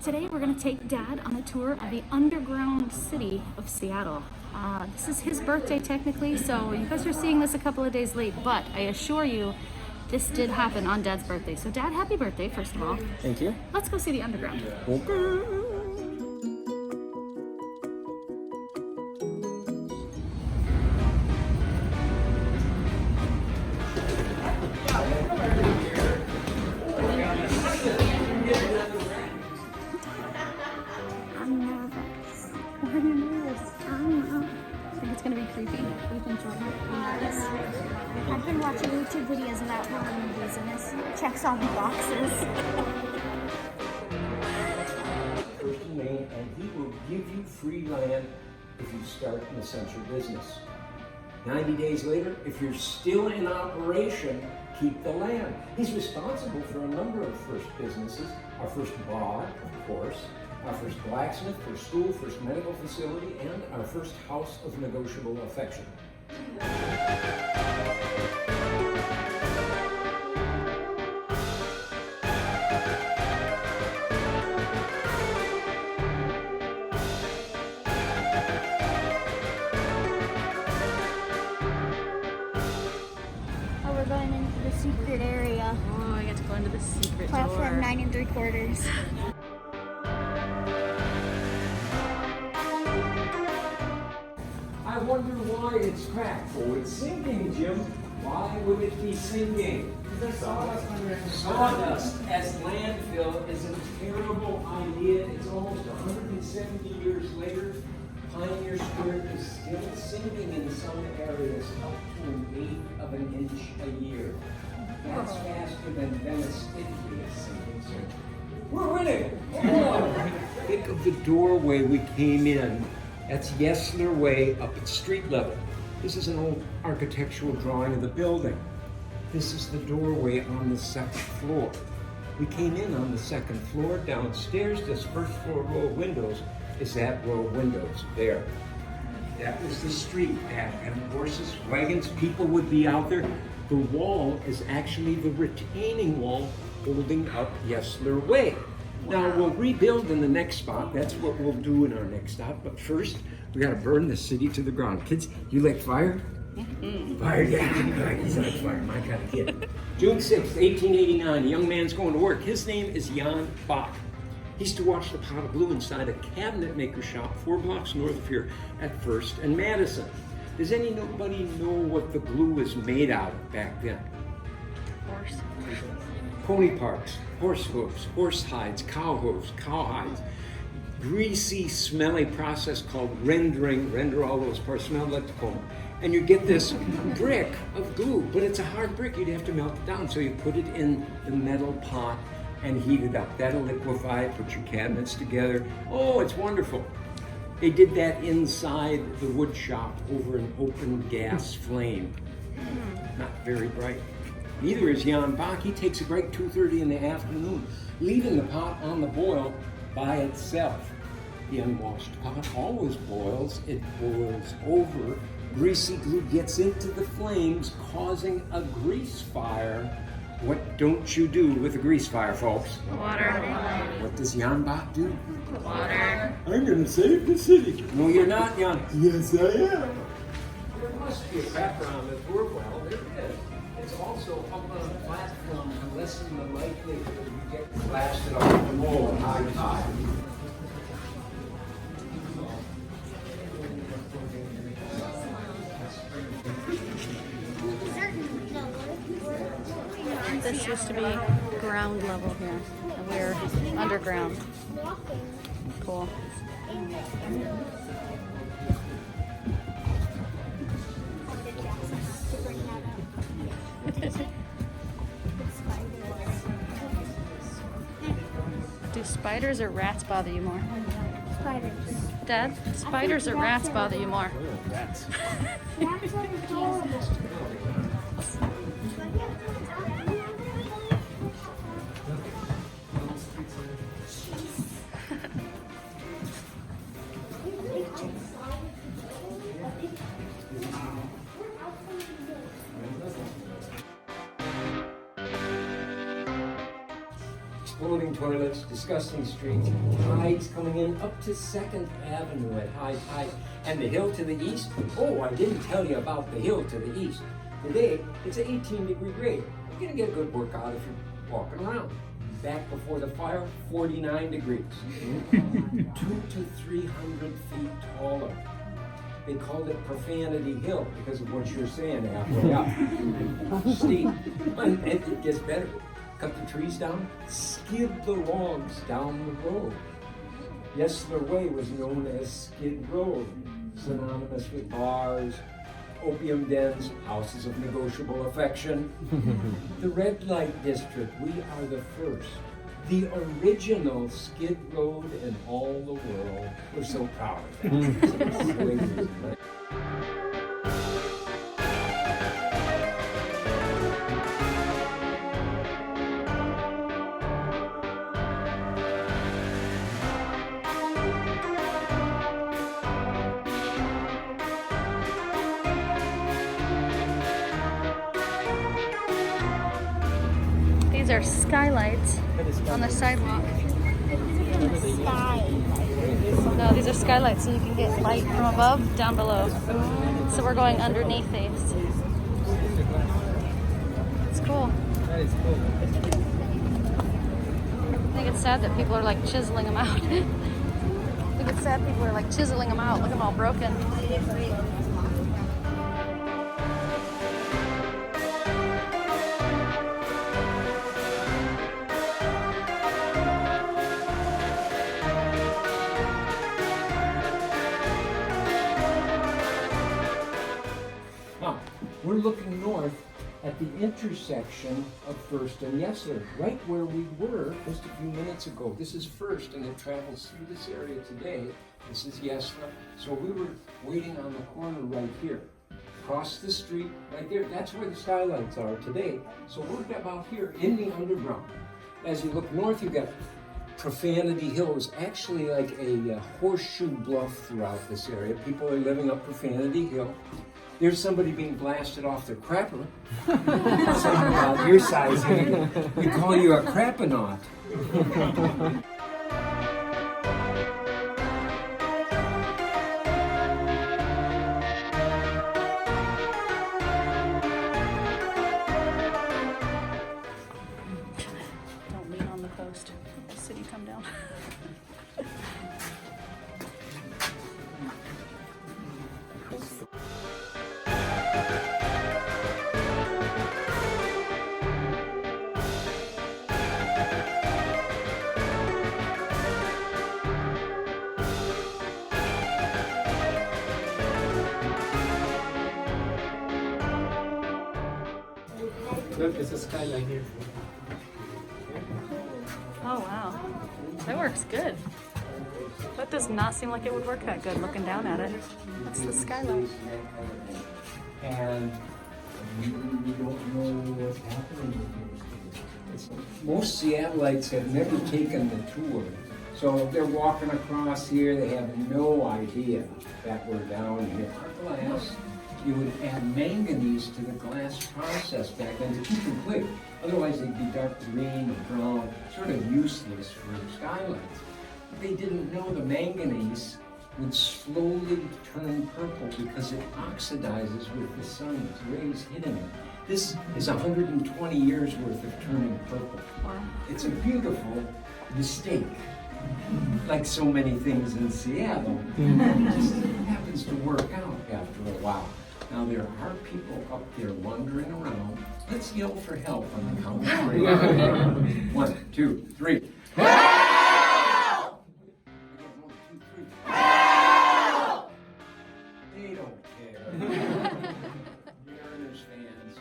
Today we're going to take Dad on a tour of the underground city of Seattle. This is his birthday technically, so you guys are seeing this a couple of days late, but I assure you this did happen on Dad's birthday. So Dad, happy birthday, first of all. Thank you. Let's go see the underground. Okay. I'm nervous. Why are you nervous? I don't know. I think it's going to be creepy. What do you think, Jordan? I'm nervous. I've been watching YouTube videos about horror movies and this checks all the boxes. First name, and he will give you free land if you start an essential business. 90 days later, if you're still in operation, keep the land. He's responsible for a number of first businesses. Our first bar, of course, our first blacksmith, first school, first medical facility, and our first house of negotiable affection. Oh, we're going into the secret area. Oh, I get to go into the secret Platform door. 9 3/4. I wonder why it's cracked. Oh, it's sinking, Jim. Why would it be sinking? There's sawdust under it. Sawdust as landfill is a terrible idea. It's almost 170 years later. Pioneer Square is still sinking in some areas up to an eighth of an inch a year. That's faster than Venice, Italy is sinking. So we're winning. Think of the doorway we came in. That's Yesler Way up at street level. This is an old architectural drawing of the building. This is the doorway on the second floor. We came in on the second floor. Downstairs, this first floor row of windows is that row of windows there. That was the street path, and horses, wagons, people would be out there. The wall is actually the retaining wall holding up Yesler Way. Now, we'll rebuild in the next spot. That's what we'll do in our next stop. But first, we got to burn the city to the ground. Kids, you like fire? Fire, yeah. He's like fire, my kind of kid. June 6th, 1889, a young man's going to work. His name is Jan Bach. He used to wash the pot of glue inside a cabinet maker shop 4 blocks north of here at First and Madison. Does anybody know what the glue was made out of back then? Horse. Pony parts, horse hooves, horse hides, cow hooves, cow hides. Greasy, smelly process called rendering. Render all those parts, smell like tacoma. And you get this brick of glue, but it's a hard brick. You'd have to melt it down. So you put it in the metal pot and heat it up. That'll liquefy it, put your cabinets together. Oh, it's wonderful. They did that inside the wood shop over an open gas flame. Not very bright. Neither is Jan Bach. He takes a break 2:30 in the afternoon, leaving the pot on the boil by itself. The unwashed pot always boils. It boils over. Greasy glue gets into the flames, causing a grease fire. What don't you do with a grease fire, folks? Water. What does Jan Bach do? Water. I'm gonna save the city. No, you're not, Jan. Yes, I am. There must be a background that works well. There is. It's also up on a platform to lessen the likelihood you get blasted off the wall at high tide. This used to be ground level here, and we're underground. Cool. Do spiders or rats bother you more? Spiders. Dad, spiders or rats bother you more? Rats. Rats are adorable. Exploding toilets, disgusting streets, tides coming in up to 2nd Avenue at high tide. And the hill to the east, oh, I didn't tell you about the hill to the east. Today, it's an 18-degree grade. You're gonna get a good workout if you're walking around. Back before the fire, 49 degrees. 200 to 300 feet taller. They called it Profanity Hill because of what you're saying halfway up. Steep. And it gets better. Cut the trees down, skid the logs down the road. Yesler Way was known as Skid Road, synonymous with bars, opium dens, houses of negotiable affection. The red light district, we are the first. The original skid road in all the world. We're so proud of that. These are skylights on the sidewalk. Sky. No, these are skylights so you can get light from above down below. So we're going underneath these. It's cool. That is cool. I think it's sad that people are like chiseling them out. I think it's sad people are like chiseling them out. Look at them all broken. Now, we're looking north at the intersection of First and Yesler, right where we were just a few minutes ago. This is First, and it travels through this area today. This is Yesler. So we were waiting on the corner right here. Across the street, right there, that's where the skylights are today. So we're about here in the underground. As you look north, you got Profanity Hill. Is actually like a horseshoe bluff throughout this area. People are living up Profanity Hill. There's somebody being blasted off their crapper. Your size, we call you a crappanaut. Don't lean on the post. Let the city come down. Look, it's a skyline here. Oh wow, that works good. That does not seem like it would work that good looking down at it. That's the skylight. And we don't know what's happening. Most Seattleites have never taken the tour. So if they're walking across here, they have no idea that we're down here. Our glass, you would add manganese to the glass process back then to keep them clear. Otherwise they'd be dark green or brown, sort of useless for skylights. But they didn't know the manganese would slowly turn purple because it oxidizes with the sun's rays hitting it. This is 120 years worth of turning purple. Wow. It's a beautiful mistake. Like so many things in Seattle, it just happens to work out after a while. Now there are people up there wandering around. Let's yell for help on the count of three. 1, 2, 3. Help! 1, 2, 3. Help! They don't care. Mariners fans.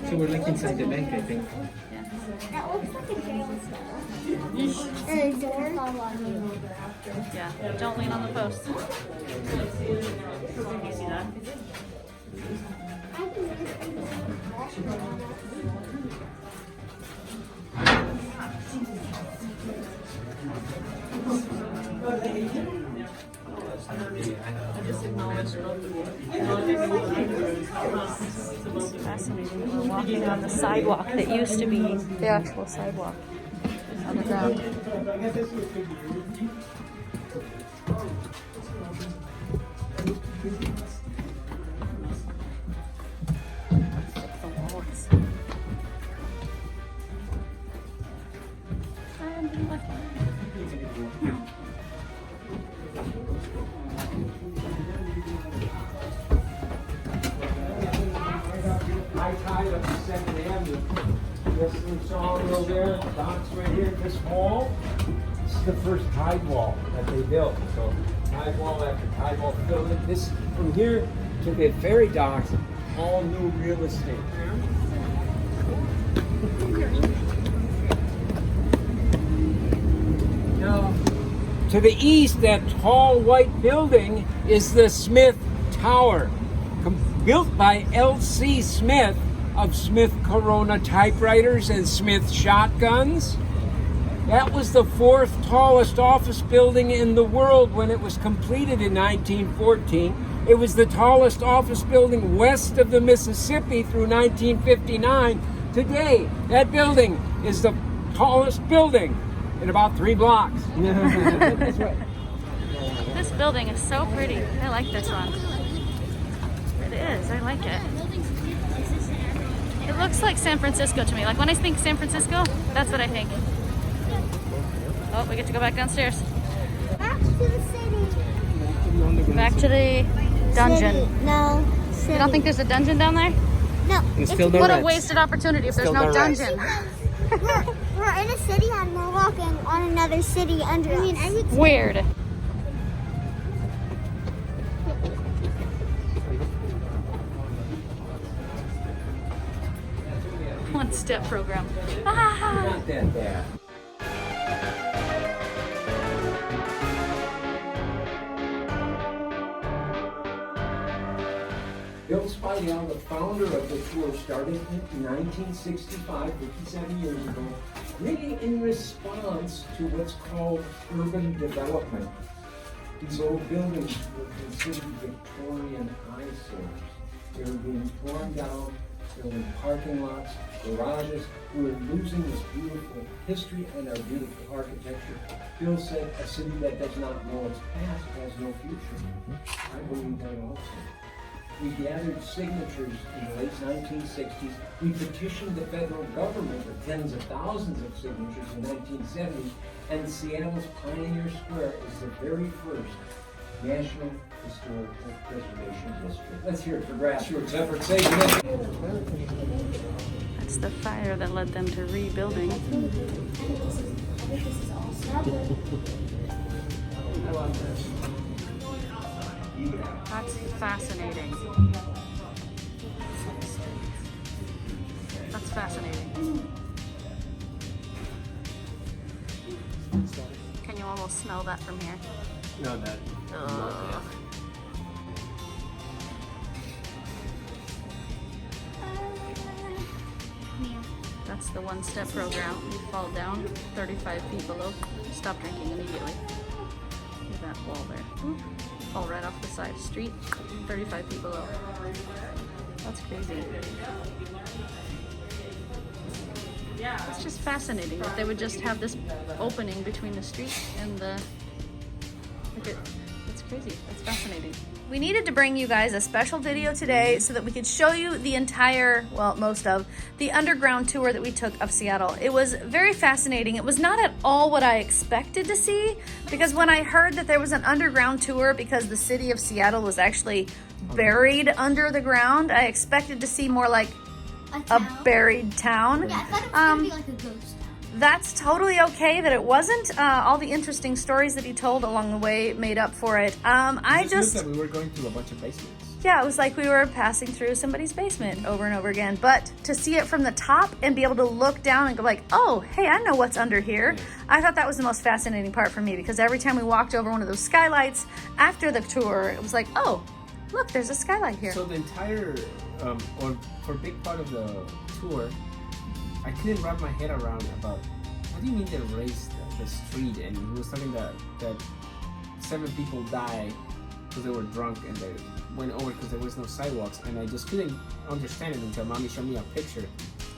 So we're like inside the bank, I think. That looks like a jail cell. Or a door. Yeah, don't lean on the post. You see that? I just acknowledged It's fascinating. We're walking on the sidewalk that used to be the actual sidewalk on the ground. The walls. High tide up to 2nd Avenue. This little song over there, docks right here, this wall. This is the first tide wall that they built. So tide wall after tide wall building. This from here to the ferry docks, all new real estate. Now, to the east, that tall white building is the Smith Tower, built by L.C. Smith of Smith Corona typewriters and Smith shotguns. That was the 4th tallest office building in the world when it was completed in 1914. It was the tallest office building west of the Mississippi through 1959. Today, that building is the tallest building in about 3 blocks. That's right. This building is so pretty. I like this one. It is. I like it. It looks like San Francisco to me. Like when I think San Francisco, that's what I think. Oh, we get to go back downstairs. Back to the city. Back to the dungeon. City. No. City. You don't think there's a dungeon down there? No. It's still no What a rats. wasted opportunity if there's Still no no rats. dungeon. We're in a city and we're walking on another city under us. Weird. One-step program. Ah! Not that bad. Bill Spidell, the founder of the tour, started in 1965, 57 years ago, really in response to what's called urban development. These old buildings were considered Victorian eyesores. They were being torn down, building parking lots, garages. We were losing this beautiful history and our beautiful architecture. Bill said, a city that does not know its past has no future. I believe that also. We gathered signatures in the late 1960s. We petitioned the federal government with tens of thousands of signatures in the 1970s. And Seattle's Pioneer Square is the very first National Historical Preservation District. Let's hear it for grassroots efforts. Say it. That's the fire that led them to rebuilding. That's fascinating. That's fascinating. Can you almost smell that from here? No, that. Ugh. That's the one-step program. You fall down 35 feet below. Stop drinking immediately. Look at that wall there. Ooh. Fall right off the side of the street, 35 feet below. That's crazy. It's just fascinating that they would just have this opening between the street and the... It's crazy. It's fascinating. We needed to bring you guys a special video today so that we could show you the entire, well, most of, the underground tour that we took of Seattle. It was very fascinating. It was not at all what I expected to see, because when I heard that there was an underground tour because the city of Seattle was actually buried under the ground, I expected to see more like a buried town. Yeah, I thought it was gonna be like a ghost town. That's totally okay that it wasn't. All the interesting stories that he told along the way made up for it. I just looked like we were going to a bunch of basements. Yeah, it was like we were passing through somebody's basement over and over again. But to see it from the top and be able to look down and go like, oh, hey, I know what's under here. Yeah. I thought that was the most fascinating part for me, because every time we walked over one of those skylights after the tour, it was like, oh, look, there's a skylight here. So the entire, or for a big part of the tour, I couldn't wrap my head around about, what do you mean they raised the street? And he was talking that 7 people died because they were drunk and they went over because there was no sidewalks, and I just couldn't understand it until Mommy showed me a picture.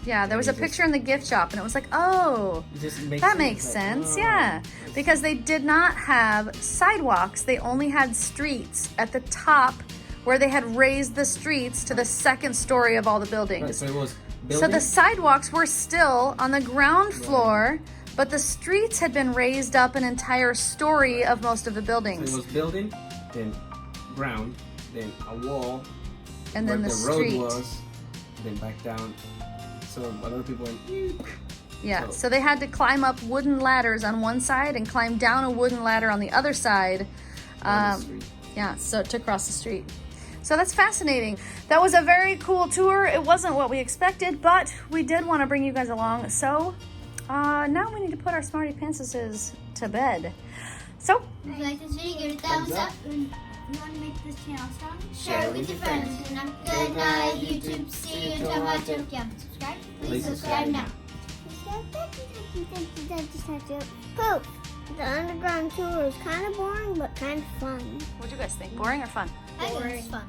Yeah, there was a picture in the gift shop, and it was like, oh, that makes sense, yeah. Because they did not have sidewalks. They only had streets at the top where they had raised the streets to the second story of all the buildings. Right, so it was So the sidewalks were still on the ground floor, but the streets had been raised up an entire story of most of the buildings. So it was building, then ground, then a wall, And then where the road street. was, then back down. So a lot of people went, Yeah, so they had to climb up wooden ladders on one side and climb down a wooden ladder on the other side. on the street. Yeah, so to cross the street. So that's fascinating. That was a very cool tour. It wasn't what we expected, but we did want to bring you guys along. So now we need to put our Smartypantses to bed. So If you like this video, give it a thumbs up. And if you want to make this channel strong, share it with your friends. And good night, YouTube. See you tomorrow. Yeah, subscribe. Please subscribe now. Poop. The underground tour was kind of boring, but kind of fun. what'd you guys think? Boring or fun? I think it was fun.